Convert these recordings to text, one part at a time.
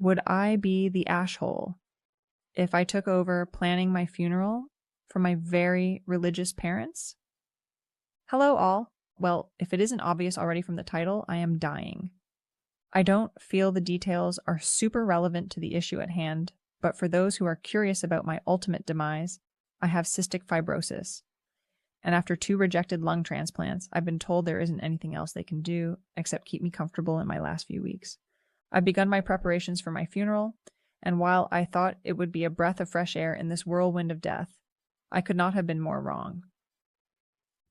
Would I be the ashhole if I took over planning my funeral for my very religious parents? Hello, all. Well, if it isn't obvious already from the title, I am dying. I don't feel the details are super relevant to the issue at hand, but for those who are curious about my ultimate demise, I have cystic fibrosis. And after 2 rejected lung transplants, I've been told there isn't anything else they can do except keep me comfortable in my last few weeks. I've begun my preparations for my funeral, and while I thought it would be a breath of fresh air in this whirlwind of death, I could not have been more wrong.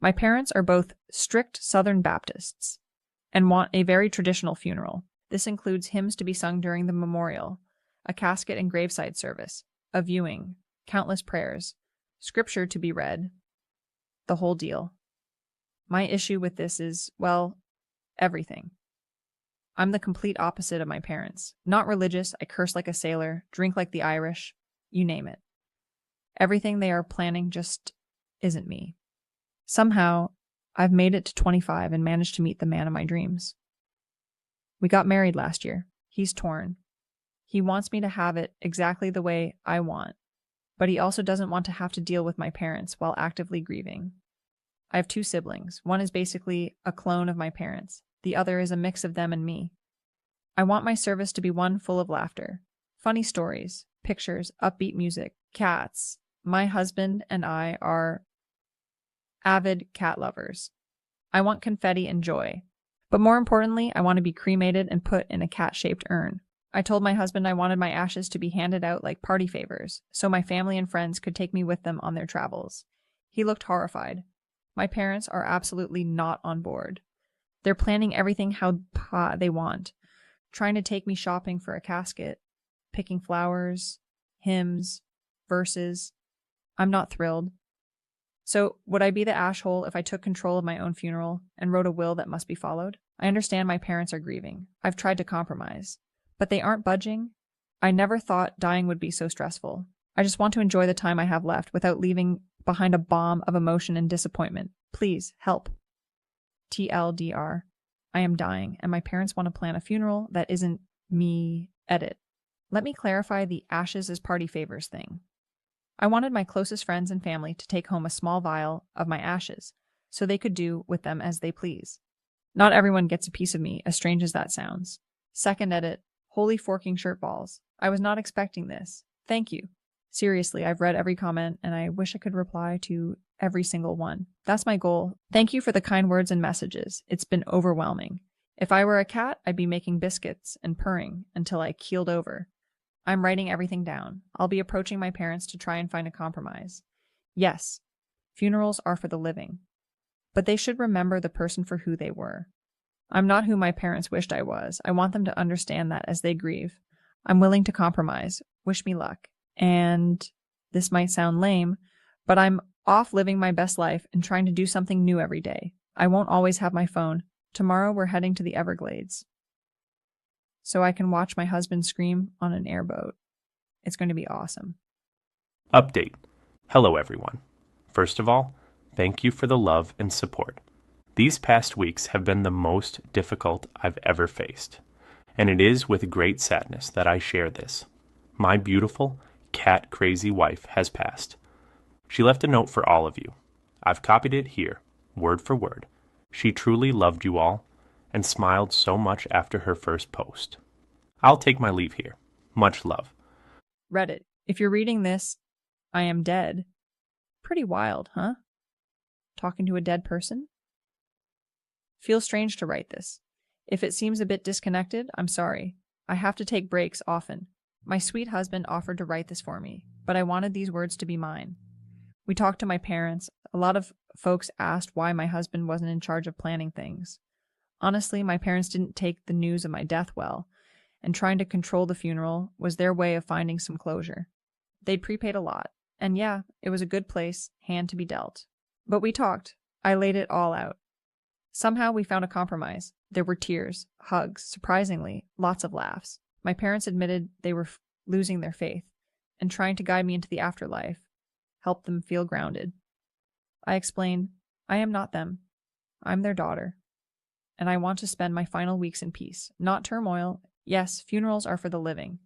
My parents are both strict Southern Baptists and want a very traditional funeral. This includes hymns to be sung during the memorial, a casket and graveside service, a viewing, countless prayers, scripture to be read, the whole deal. My issue with this is, well, everything. I'm the complete opposite of my parents. Not religious, I curse like a sailor, drink like the Irish, you name it. Everything they are planning just isn't me. Somehow, I've made it to 25 and managed to meet the man of my dreams. We got married last year. He's torn. He wants me to have it exactly the way I want, but he also doesn't want to have to deal with my parents while actively grieving. I have 2 siblings. One is basically a clone of my parents. The other is a mix of them and me. I want my service to be one full of laughter, funny stories, pictures, upbeat music, cats. My husband and I are avid cat lovers. I want confetti and joy. But more importantly, I want to be cremated and put in a cat-shaped urn. I told my husband I wanted my ashes to be handed out like party favors, so my family and friends could take me with them on their travels. He looked horrified. My parents are absolutely not on board. They're planning everything how they want, trying to take me shopping for a casket, picking flowers, hymns, verses. I'm not thrilled. So, would I be the ashhole if I took control of my own funeral and wrote a will that must be followed? I understand my parents are grieving. I've tried to compromise. But they aren't budging. I never thought dying would be so stressful. I just want to enjoy the time I have left without leaving behind a bomb of emotion and disappointment. Please, help. TLDR. I am dying, and my parents want to plan a funeral that isn't me. Edit. Let me clarify the ashes as party favors thing. I wanted my closest friends and family to take home a small vial of my ashes, so they could do with them as they please. Not everyone gets a piece of me, as strange as that sounds. Second edit. Holy forking shirt balls. I was not expecting this. Thank you. Seriously, I've read every comment, and I wish I could reply to every single one. That's my goal. Thank you for the kind words and messages. It's been overwhelming. If I were a cat, I'd be making biscuits and purring until I keeled over. I'm writing everything down. I'll be approaching my parents to try and find a compromise. Yes, funerals are for the living, but they should remember the person for who they were. I'm not who my parents wished I was. I want them to understand that as they grieve. I'm willing to compromise. Wish me luck. And this might sound lame, but I'm off living my best life and trying to do something new every day. I won't always have my phone. Tomorrow we're heading to the Everglades, so I can watch my husband scream on an airboat. It's going to be awesome. Update. Hello, everyone. First of all, thank you for the love and support. These past weeks have been the most difficult I've ever faced, and it is with great sadness that I share this. My beautiful, cat-crazy wife has passed. She left a note for all of you. I've copied it here, word for word. She truly loved you all, and smiled so much after her first post. I'll take my leave here. Much love. Reddit. If you're reading this, I am dead. Pretty wild, huh? Talking to a dead person? Feels strange to write this. If it seems a bit disconnected, I'm sorry. I have to take breaks often. My sweet husband offered to write this for me, but I wanted these words to be mine. We talked to my parents. A lot of folks asked why my husband wasn't in charge of planning things. Honestly, my parents didn't take the news of my death well, and trying to control the funeral was their way of finding some closure. They'd prepaid a lot, and yeah, it was a good place, hand to be dealt. But we talked. I laid it all out. Somehow we found a compromise. There were tears, hugs, surprisingly, lots of laughs. My parents admitted they were losing their faith, and trying to guide me into the afterlife helped them feel grounded. I explained, I am not them. I'm their daughter, and I want to spend my final weeks in peace, not turmoil, Yes, funerals are for the living,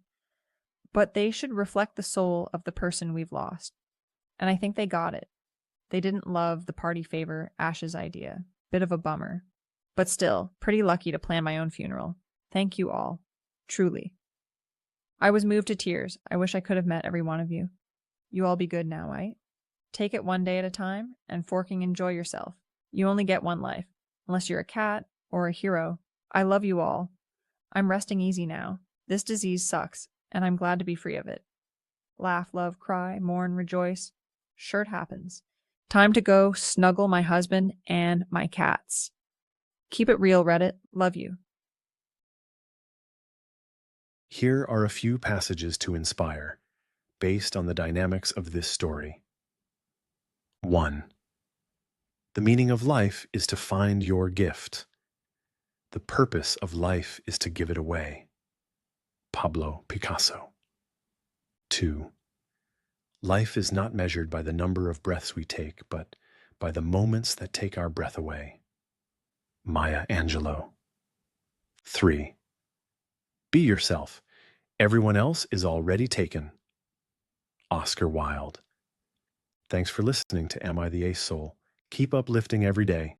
but they should reflect the soul of the person we've lost. And I think they got it. They didn't love the party favor Ash's idea. Bit of a bummer. But still, pretty lucky to plan my own funeral. Thank you all. Truly. I was moved to tears. I wish I could have met every one of you. You all be good now, right? Take it one day at a time, and forking enjoy yourself. You only get one life, unless you're a cat or a hero. I love you all. I'm resting easy now. This disease sucks, and I'm glad to be free of it. Laugh, love, cry, mourn, rejoice. Sure it happens. Time to go snuggle my husband and my cats. Keep it real, Reddit. Love you. Here are a few passages to inspire, based on the dynamics of this story. 1. The meaning of life is to find your gift. The purpose of life is to give it away. Pablo Picasso. 2. Life is not measured by the number of breaths we take, but by the moments that take our breath away. Maya Angelou. 3. Be yourself. Everyone else is already taken. Oscar Wilde. Thanks for listening to Am I the Ace Soul? Keep uplifting every day.